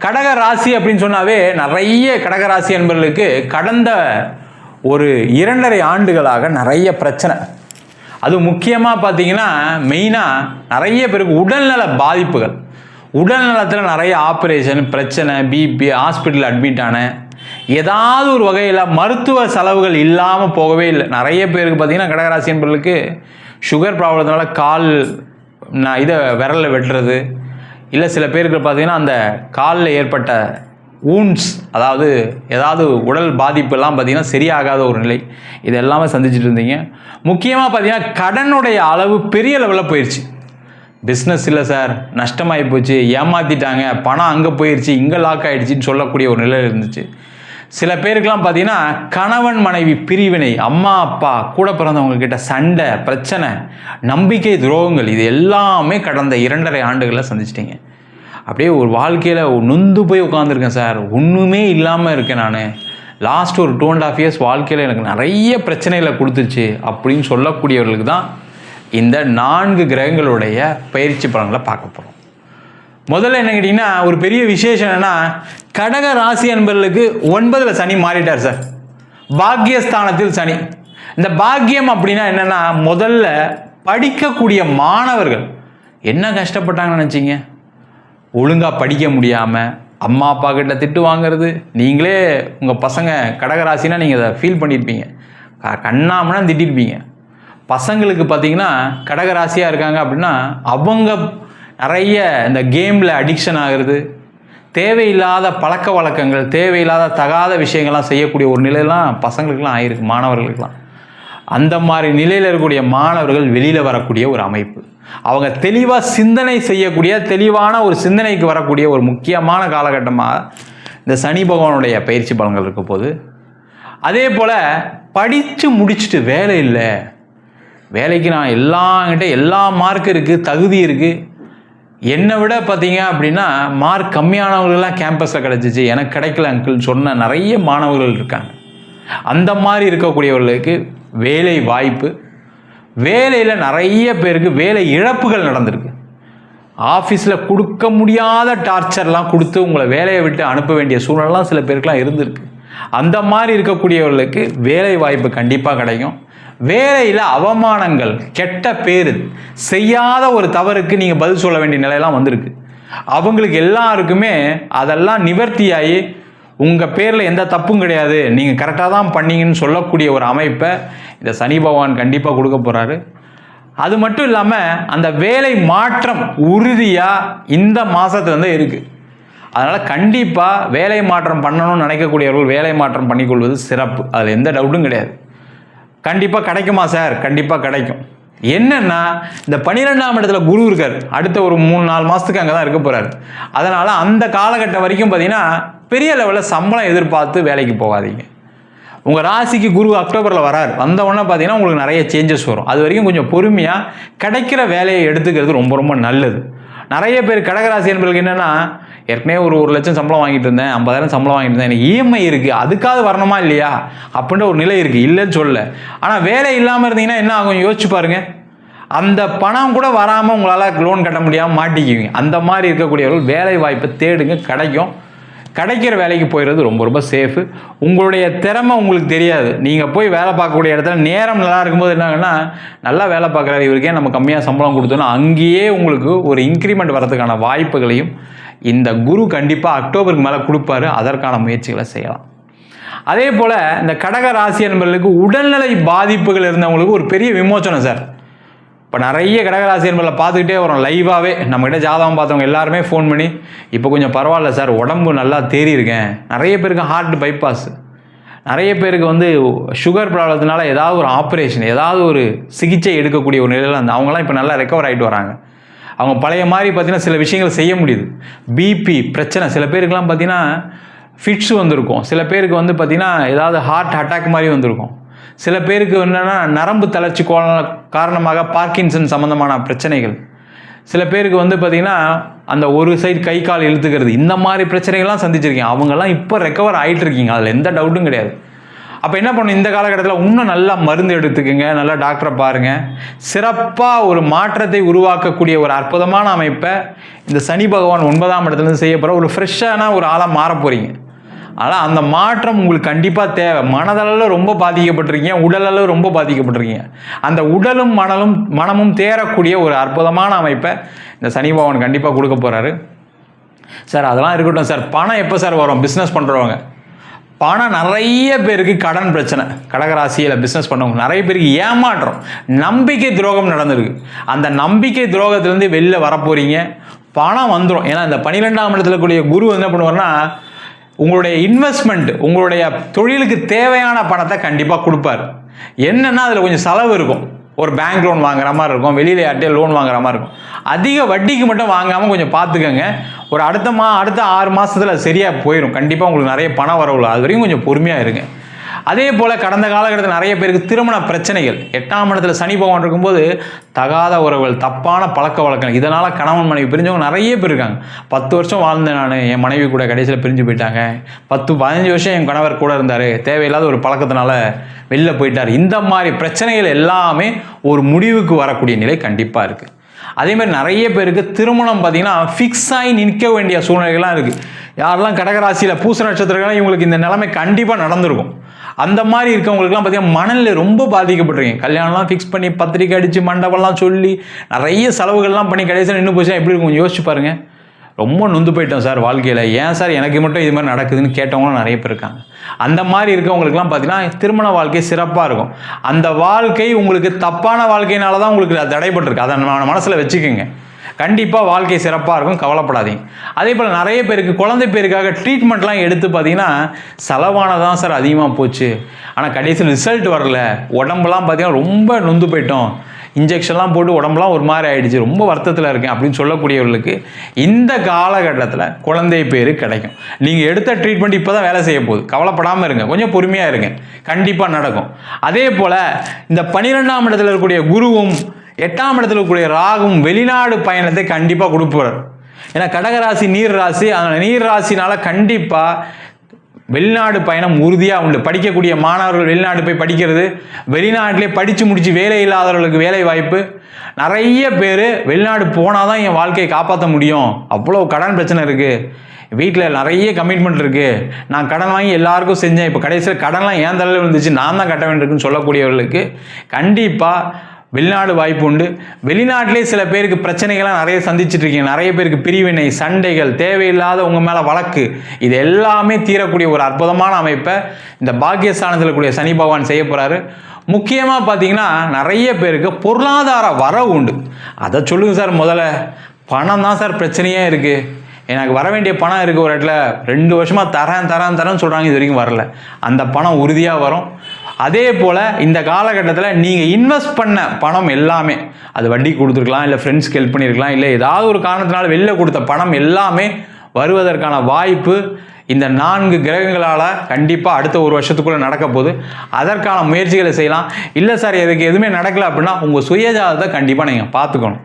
கடக ராசி அப்படின்னு சொன்னாவே நிறைய கடகராசி என்பவர்களுக்கு கடந்த ஒரு 2.5 ஆண்டுகளாக நிறைய பிரச்சனை. அது முக்கியமாக பார்த்தீங்கன்னா மெயினாக நிறைய பேருக்கு உடல்நல பாதிப்புகள், உடல்நலத்தில் நிறைய ஆப்ரேஷன் பிரச்சனை, பிபி, ஹாஸ்பிட்டல் அட்மிட் ஆன, ஏதாவது ஒரு வகையில் மருத்துவ செலவுகள் இல்லாமல் போகவே இல்லை. நிறைய பேருக்கு பார்த்தீங்கன்னா கடகராசி என்பவர்களுக்கு சுகர் ப்ராப்ளத்தினால கால் விரலில் வெட்டுறது, இல்லை சில பேருக்கு பார்த்தீங்கன்னா அந்த காலில் ஏற்பட்ட ஊன்ஸ், அதாவது ஏதாவது உடல் பாதிப்பெல்லாம் பார்த்தீங்கன்னா சரியாகாத ஒரு நிலை, இது எல்லாமே சந்திச்சுட்டு இருந்தீங்க. முக்கியமாக பார்த்தீங்கன்னா கடனுடைய அளவு பெரிய லெவலில் போயிடுச்சு. பிஸ்னஸ் இல்லை சார், நஷ்டமாகி போச்சு, ஏமாற்றிட்டாங்க, பணம் அங்கே போயிடுச்சு, இங்கே லாக் ஆகிடுச்சின்னு சொல்லக்கூடிய ஒரு நிலையில் இருந்துச்சு. சில பேருக்கெல்லாம் பார்த்தீங்கன்னா கணவன் மனைவி பிரிவினை, அம்மா அப்பா கூட பிறந்தவங்கக்கிட்ட சண்டை, பிரச்சனை, நம்பிக்கை துரோகங்கள், இது எல்லாமே கடந்த 2.5 ஆண்டுகளில் சந்திச்சிட்டிங்க. அப்படியே ஒரு வாழ்க்கையில் நொந்து போய் உட்காந்துருக்கேன் சார், ஒன்றுமே இல்லாமல் இருக்கேன் நான், லாஸ்ட் ஒரு 2.5 இயர்ஸ் வாழ்க்கையில் எனக்கு நிறைய பிரச்சனைகளை கொடுத்துச்சு அப்படின்னு சொல்லக்கூடியவர்களுக்கு தான் இந்த 4 கிரகங்களுடைய பயிற்சி பலன்களை பார்க்க போகிறோம். முதல்ல என்ன கேட்டிங்கன்னா, ஒரு பெரிய விசேஷம் என்னென்னா, கடக ராசி என்பவர்களுக்கு 9ல் சனி மாறிட்டார் சார், பாக்கியஸ்தானத்தில் சனி. இந்த பாக்கியம் அப்படின்னா என்னென்னா, முதல்ல படிக்கக்கூடிய மாணவர்கள் என்ன கஷ்டப்பட்டாங்கன்னு நினச்சிங்க. ஒழுங்காக படிக்க முடியாமல் அம்மா அப்பா கிட்ட திட்டு வாங்கிறது, நீங்களே உங்கள் பசங்க கடகராசினா நீங்கள் அதை ஃபீல் பண்ணியிருப்பீங்க, கண்ணாமனா திட்டிருப்பீங்க. பசங்களுக்கு பார்த்தீங்கன்னா கடகராசியாக இருக்காங்க அப்படின்னா அவங்க நிறைய இந்த கேமில் அடிக்ஷன் ஆகிறது, தேவையில்லாத பழக்க வழக்கங்கள், தேவையில்லாத தகாத விஷயங்கள்லாம் செய்யக்கூடிய ஒரு நிலையெல்லாம் பசங்களுக்கெல்லாம் ஆயிருக்கு, மாணவர்களுக்கெல்லாம். அந்த மாதிரி நிலையில் இருக்கக்கூடிய மாணவர்கள் வெளியில் வரக்கூடிய ஒரு அமைப்பு, அவங்க தெளிவாக சிந்தனை செய்யக்கூடிய, தெளிவான ஒரு சிந்தனைக்கு வரக்கூடிய ஒரு முக்கியமான காலகட்டமாக இந்த சனி பகவானுடைய பயிற்சி பலன்கள் இருக்க போது. அதே போல் படித்து முடிச்சுட்டு வேலை இல்லை, வேலைக்கு நான் எல்லா மார்க் இருக்குது, தகுதி இருக்குது, என்னை விட பார்த்தீங்க அப்படின்னா மார்க் கம்மியானவர்கள்லாம் கேம்பஸில் கிடச்சிச்சு, எனக்கு கிடைக்கல அங்கிள்னு சொன்ன நிறைய மாணவர்கள் இருக்காங்க. அந்த மாதிரி இருக்கக்கூடியவர்களுக்கு வேலை வாய்ப்பு, வேலையில் நிறைய பேருக்கு வேலை இழப்புகள் நடந்திருக்கு. ஆஃபீஸில் கொடுக்க முடியாத டார்ச்சர்லாம் கொடுத்து உங்களை வேலையை விட்டு அனுப்ப வேண்டிய சூழ்நிலாம் சில பேருக்குலாம் இருந்திருக்கு. அந்த மாதிரி இருக்கக்கூடியவர்களுக்கு வேலை வாய்ப்பு கண்டிப்பாக கிடைக்கும். வேலையில் அவமானங்கள், கெட்ட பேர், செய்யாத ஒரு தவறுக்கு நீங்கள் பதில் சொல்ல வேண்டிய நிலையெல்லாம் வந்திருக்கு. அவங்களுக்கு எல்லாருக்குமே அதெல்லாம் நிவர்த்தியாகி உங்கள் பேரில் எந்த தப்பும் கிடையாது, நீங்கள் கரெக்டாக தான் பண்ணீங்கன்னு சொல்லக்கூடிய ஒரு அமைப்பை இந்த சனி பகவான் கண்டிப்பாக கொடுக்க போகிறாரு. அது மட்டும் இல்லாமல் அந்த வேலை மாற்றம் உறுதியாக இந்த மாதத்துலேருந்து இருக்குது. அதனால் கண்டிப்பாக வேலை மாற்றம் பண்ணணும்னு நினைக்கக்கூடியவர்கள் வேலை மாற்றம் பண்ணிக்கொள்வது சிறப்பு, அதில் எந்த டவுட்டும் கிடையாது. கண்டிப்பாக கிடைக்குமா சார்? கண்டிப்பாக கிடைக்கும். என்னென்னா இந்த 12ஆம் இடத்துல குரு இருக்கார், அடுத்த ஒரு 3-4 மாதத்துக்கு அங்கே தான் இருக்க போகிறார். அதனால் அந்த காலகட்டம் வரைக்கும் பார்த்தீங்கன்னா பெரிய லெவலில் சம்பளம் எதிர்பார்த்து வேலைக்கு போகாதீங்க. உங்கள் ராசிக்கு குரு அக்டோபரில் வரார், வந்தவுடனே பார்த்தீங்கன்னா உங்களுக்கு நிறைய சேஞ்சஸ் வரும். அது வரைக்கும் கொஞ்சம் பொறுமையாக கிடைக்கிற வேலையை எடுத்துக்கிறது ரொம்ப ரொம்ப நல்லது. நிறைய பேர் கடகராசி என்பவர்களுக்கு என்னென்னா, ஏற்கனவே ஒரு 1 லட்சம் சம்பளம் வாங்கிட்டு இருந்தேன், 50,000 சம்பளம் வாங்கிட்டு இருந்தேன், எனக்கு இஎம்ஐ இருக்குது, அதுக்காவது வரணுமா இல்லையா அப்படின்ற ஒரு நிலை இருக்குது, இல்லைன்னு சொல்லலை. ஆனால் வேலை இல்லாமல் இருந்தீங்கன்னா என்ன ஆகும் யோசிச்சு பாருங்கள். அந்த பணம் கூட வராமல் உங்களால் லோன் கட்ட முடியாமல் மாட்டிக்குவீங்க. அந்த மாதிரி இருக்கக்கூடியவர்கள் வேலை வாய்ப்பை தேடுங்க, கிடைக்கும். கிடைக்கிற வேலைக்கு போயிடுறது ரொம்ப ரொம்ப சேஃபு. உங்களுடைய திறமை உங்களுக்கு தெரியாது, நீங்கள் போய் வேலை பார்க்கக்கூடிய இடத்துல நேரம் நல்லா இருக்கும்போது என்னாங்கன்னா, நல்லா வேலை பார்க்குறாரு இவருக்கே நம்ம கம்மியாக சம்பளம் கொடுத்தோன்னா அங்கேயே உங்களுக்கு ஒரு இன்க்ரிமெண்ட் வரதுக்கான வாய்ப்புகளையும் இந்த குரு கண்டிப்பாக அக்டோபருக்கு மேலே கொடுப்பாரு. அதற்கான முயற்சிகளை செய்யலாம். அதே போல் இந்த கடக ராசி என்பவர்களுக்கு உடல்நிலை பாதிப்புகள் இருந்தவங்களுக்கு ஒரு பெரிய விமோச்சனம் சார். இப்போ நிறைய கடகராசி என்பதில் பார்த்துக்கிட்டே வரோம் லைவாகவே, நம்மகிட்ட ஜாதகம் பார்த்தவங்க எல்லாருமே ஃபோன் பண்ணி இப்போ கொஞ்சம் பரவாயில்ல சார், உடம்பு நல்லா தேறியிருக்கேன். நிறைய பேருக்கு ஹார்ட் பைபாஸ், நிறைய பேருக்கு சுகர் ப்ராப்ளத்தினால ஏதாவது ஒரு ஆப்ரேஷன், ஏதாவது ஒரு சிகிச்சை எடுக்கக்கூடிய ஒரு நிலையில் அவங்களாம் இப்போ நல்லா ரெக்கவர் ஆகிட்டு வராங்க. அவங்க பழைய மாதிரி பார்த்திங்கன்னா சில விஷயங்கள் செய்ய முடியுது. பிபி பிரச்சனை, சில பேருக்குலாம் பார்த்திங்கன்னா ஃபிட்ஸ் வந்திருக்கும், சில பேருக்கு பார்த்திங்கன்னா ஏதாவது ஹார்ட் அட்டாக் மாதிரி வந்திருக்கும், சில பேருக்கு என்னென்னா நரம்பு தளர்ச்சி காரணமாக பார்க்கின்சன் சம்மந்தமான பிரச்சனைகள், சில பேருக்கு பார்த்திங்கன்னா அந்த ஒரு சைடு கை கால் இழுத்துக்கிறது, இந்த மாதிரி பிரச்சனைகள்லாம் சந்திச்சிருக்கீங்க. அவங்கெல்லாம் இப்போ ரெக்கவர் ஆகிட்டு இருக்கீங்க, அதில் எந்த டவுட்டும் கிடையாது. அப்போ என்ன பண்ணணும், இந்த காலகட்டத்தில் இன்னும் நல்லா மருந்து எடுத்துக்கோங்க, நல்லா டாக்டரை பாருங்கள். சிறப்பாக ஒரு மாற்றத்தை உருவாக்கக்கூடிய ஒரு அற்புதமான அமைப்பை இந்த சனி பகவான் 9ஆம் இடத்துலேருந்து செய்ய போகிற ஒரு ஃப்ரெஷ்ஷான ஒரு ஆளாக மாற போகிறீங்க. ஆனால் அந்த மாற்றம் உங்களுக்கு கண்டிப்பாக தேவை. மனதளவில் ரொம்ப பாதிக்கப்பட்டிருக்கீங்க, உடலளவு ரொம்ப பாதிக்கப்பட்டிருக்கீங்க. அந்த உடலும் மனமும் தேரக்கூடிய ஒரு அற்புதமான அமைப்பை இந்த சனி பகவான் கண்டிப்பாக கொடுக்க போகிறாரு. சார் அதெல்லாம் இருக்கட்டும் சார், பணம் எப்போ சார் வரும்? பிஸ்னஸ் பண்ணுறவங்க பணம் நிறைய பேருக்கு கடன் பிரச்சனை, கடகராசியில் பிஸ்னஸ் பண்ணவங்க நிறைய பேருக்கு ஏமாற்றம், நம்பிக்கை துரோகம் நடந்திருக்கு. அந்த நம்பிக்கை துரோகத்திலேருந்து வெளில வரப்போகிறீங்க, பணம் வந்துடும். ஏன்னா இந்த 12ஆம் இடத்துல கூடிய குரு என்ன பண்ணுவார்னா, உங்களுடைய இன்வெஸ்ட்மெண்ட், உங்களுடைய தொழிலுக்கு தேவையான பணத்தை கண்டிப்பாக கொடுப்பார். என்னென்னா அதில் கொஞ்சம் செலவு இருக்கும். ஒரு பேங்க் லோன் வாங்குற மாதிரி இருக்கும், வெளியில் யார்ட்டே லோன் வாங்குற மாதிரி இருக்கும். அதிக வட்டிக்கு மட்டும் வாங்காமல் கொஞ்சம் பார்த்துக்கோங்க. ஒரு அடுத்த 6 மாதத்தில் சரியாக போயிடும். கண்டிப்பாக உங்களுக்கு நிறைய பணம் வரவுள்ள, அது வரைக்கும் கொஞ்சம் பொறுமையாக இருங்க. அதே போல் கடந்த காலகட்டத்தில் நிறைய பேருக்கு திருமண பிரச்சனைகள், 8ஆம் இடத்துல சனி பகவான் இருக்கும்போது தகாத உறவுகள், தப்பான பழக்க வழக்கங்கள், இதனால் கணவன் மனைவி பிரிஞ்சவங்க நிறைய பேர் இருக்காங்க. 10 வருஷம் வாழ்ந்தேன் நான், என் மனைவி கூட கடைசியில் பிரிஞ்சு போயிட்டாங்க. 10-15 வருஷம் என் கணவர் கூட இருந்தார், தேவையில்லாத ஒரு பழக்கத்தினால வெளில போயிட்டார். இந்த மாதிரி பிரச்சனைகள் எல்லாமே ஒரு முடிவுக்கு வரக்கூடிய நிலை கண்டிப்பாக இருக்குது. அதேமாதிரி நிறைய பேருக்கு திருமணம் பார்த்திங்கன்னா ஃபிக்ஸ் ஆகி நிற்க வேண்டிய சூழ்நிலைகள்லாம் இருக்குது. யாரெல்லாம் கடகராசியில் பூச நட்சத்திரங்கள்லாம் இவங்களுக்கு இந்த நிலைமை கண்டிப்பாக நடந்திருக்கும். அந்த மாதிரி இருக்கவங்களுக்குலாம் பார்த்தீங்கன்னா மனநிலை ரொம்ப பாதிக்கப்பட்டிருக்கீங்க. கல்யாணம்லாம் ஃபிக்ஸ் பண்ணி பத்திரிக்கை அடித்து மண்டபம்லாம் சொல்லி நிறைய செலவுகள்லாம் பண்ணி கடைசியில் நின்று போச்சுன்னா எப்படி இருக்கும் யோசிச்சு பாருங்கள். ரொம்ப நொந்து போயிட்டோம் சார் வாழ்க்கையில், ஏன் சார் எனக்கு மட்டும் இது மாதிரி நடக்குதுன்னு கேட்டவங்களும் நிறைய பேர் இருக்காங்க. அந்த மாதிரி இருக்கவங்களுக்குலாம் பார்த்தீங்கன்னா திருமண வாழ்க்கை சிறப்பாக இருக்கும். அந்த வாழ்க்கை உங்களுக்கு தப்பான வாழ்க்கையினால தான் உங்களுக்கு தடைபட்டிருக்கு, அதை மனசில் வச்சுக்கோங்க. கண்டிப்பாக வாழ்க்கை சிறப்பாக இருக்கும், கவலைப்படாதீங்க. அதே போல் நிறைய பேருக்கு குழந்தை பேருக்காக ட்ரீட்மெண்ட்லாம் எடுத்து பார்த்தீங்கன்னா செலவானதான் சார் அதிகமாக போச்சு, ஆனால் கடைசியில் ரிசல்ட் வரல, உடம்புலாம் பார்த்தீங்கன்னா ரொம்ப நொந்து போயிட்டோம், இன்ஜெக்ஷன்லாம் போட்டு உடம்புலாம் ஒரு மாதிரி ஆகிடுச்சு, ரொம்ப வருத்தத்தில் இருக்கேன் அப்படின்னு சொல்லக்கூடியவர்களுக்கு இந்த காலகட்டத்தில் குழந்தை பேர் கிடைக்கும். நீங்கள் எடுத்த ட்ரீட்மெண்ட் இப்போ தான் வேலை செய்ய போகுது, கவலைப்படாமல் இருங்க, கொஞ்சம் பொறுமையாக இருங்க, கண்டிப்பாக நடக்கும். அதே போல் இந்த 12ஆம் இடத்துல இருக்கக்கூடிய குருவும் 8ஆம் இடத்துல இருக்கக்கூடிய ராகும் வெளிநாடு பயணத்தை கண்டிப்பாக கொடுப்பார். ஏன்னா கடகராசி நீர் ராசி, அதனால் நீர் ராசினால கண்டிப்பாக வெளிநாடு பயணம் உறுதியாக உண்டு. படிக்கக்கூடிய மாணவர்கள் வெளிநாடு போய் படிக்கிறது, வெளிநாட்டிலே படித்து முடித்து வேலை இல்லாதவர்களுக்கு வேலை வாய்ப்பு. நிறைய பேர் வெளிநாடு போனால் தான் என் வாழ்க்கையை காப்பாற்ற முடியும், அவ்வளோ கடன் பிரச்சனை இருக்குது, வீட்டில் நிறைய கமிட்மெண்ட் இருக்குது, நான் கடன் வாங்கி எல்லாருக்கும் செஞ்சேன், இப்போ கடைசியில் கடன்லாம் ஏன் தலையில் இருந்துச்சு, நான் தான் கட்ட வேண்டியிருக்குன்னு சொல்லக்கூடியவர்களுக்கு கண்டிப்பாக வெளிநாடு வாய்ப்பு உண்டு. வெளிநாட்டிலே சில பேருக்கு பிரச்சனைகள்லாம் நிறைய சந்திச்சுட்டு இருக்கீங்க, நிறைய பேருக்கு பிரிவினை, சண்டைகள், தேவையில்லாத உங்கள் மேலே வழக்கு, இது எல்லாமே தீரக்கூடிய ஒரு அற்புதமான அமைப்பை இந்த பாக்கியஸ்தானத்தில் கூடிய சனி பகவான் செய்ய போகிறாரு. முக்கியமாக பார்த்தீங்கன்னா நிறைய பேருக்கு பொருளாதார வரவு உண்டு. அதை சொல்லுங்கள் சார். முதல்ல பணம் தான் சார் பிரச்சனையே இருக்குது, எனக்கு வர வேண்டிய பணம் இருக்குது, ஒரு இடத்துல 2 வருஷமாக தரேன்னு சொல்கிறாங்க, இது வரைக்கும் வரல. அந்த பணம் உறுதியாக வரும். அதே போல் இந்த காலகட்டத்தில் நீங்கள் இன்வெஸ்ட் பண்ண பணம் எல்லாமே, அது வட்டி கொடுத்துருக்கலாம், இல்லை ஃப்ரெண்ட்ஸ்க்கு ஹெல்ப் பண்ணியிருக்கலாம், இல்லை ஏதாவது ஒரு காரணத்தினால வெளில கொடுத்த பணம் எல்லாமே வருவதற்கான வாய்ப்பு இந்த 4 கிரகங்களால் கண்டிப்பாக அடுத்த 1 வருஷத்துக்குள்ளே நடக்க போகுது. அதற்கான முயற்சிகளை செய்யலாம். இல்லை சார் எதுக்கு எதுவுமே நடக்கலை அப்படின்னா உங்கள் சுயஜாதத்தை கண்டிப்பாக நீங்கள் பார்த்துக்கணும்.